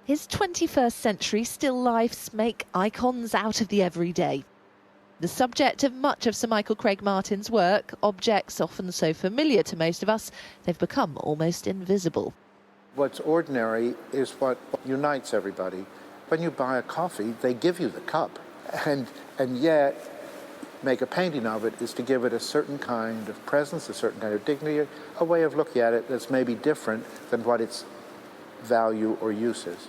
His 21st century still lifes make icons out of the everyday. The subject of much of Sir Michael Craig Martin's work, objects often so familiar to most of us, they've become almost invisible. What's ordinary is what unites everybody. When you buy a coffee, they give you the cup. And yet, make a painting of it is to give it a certain kind of presence, a certain kind of dignity, a way of looking at it that's maybe different than what its value or use is.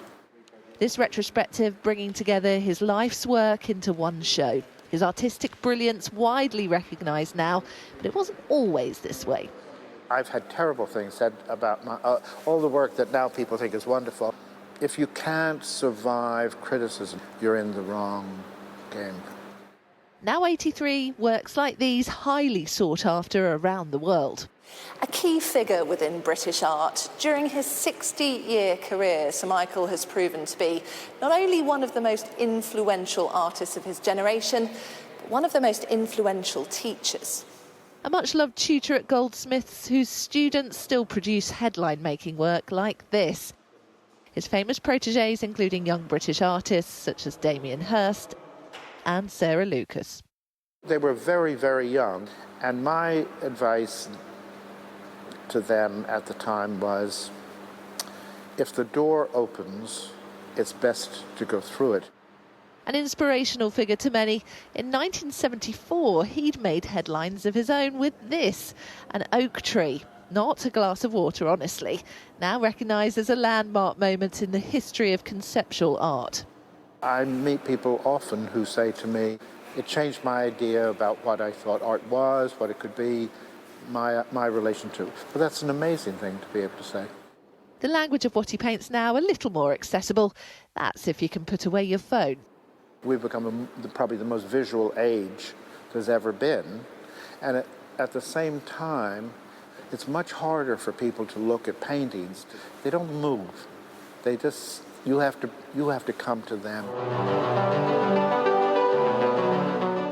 This retrospective bringing together his life's work into one show. His artistic brilliance widely recognised now, but it wasn't always this way. I've had terrible things said about all the work that now people think is wonderful. If you can't survive criticism, you're in the wrong game. Now 83, works like these highly sought after around the world. A key figure within British art. During his 60-year career, Sir Michael has proven to be not only one of the most influential artists of his generation, but one of the most influential teachers. A much-loved tutor at Goldsmiths whose students still produce headline-making work like this. His famous protégés including young British artists such as Damien Hirst and Sarah Lucas. They were very, very young, and my advice to them at the time was, if the door opens, it's best to go through it. An inspirational figure to many, in 1974 he'd made headlines of his own with this, an oak tree. Not a glass of water, honestly. Now recognised as a landmark moment in the history of conceptual art. I meet people often who say to me, it changed my idea about what I thought art was, what it could be, my relation to it. But that's an amazing thing to be able to say. The language of what he paints now a little more accessible. That's if you can put away your phone. We've become probably the most visual age there's ever been. And at the same time, it's much harder for people to look at paintings. They don't move. They just, you have to come to them.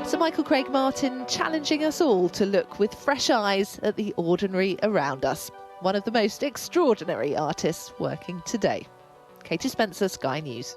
Sir Michael Craig Martin challenging us all to look with fresh eyes at the ordinary around us. One of the most extraordinary artists working today. Katie Spencer, Sky News.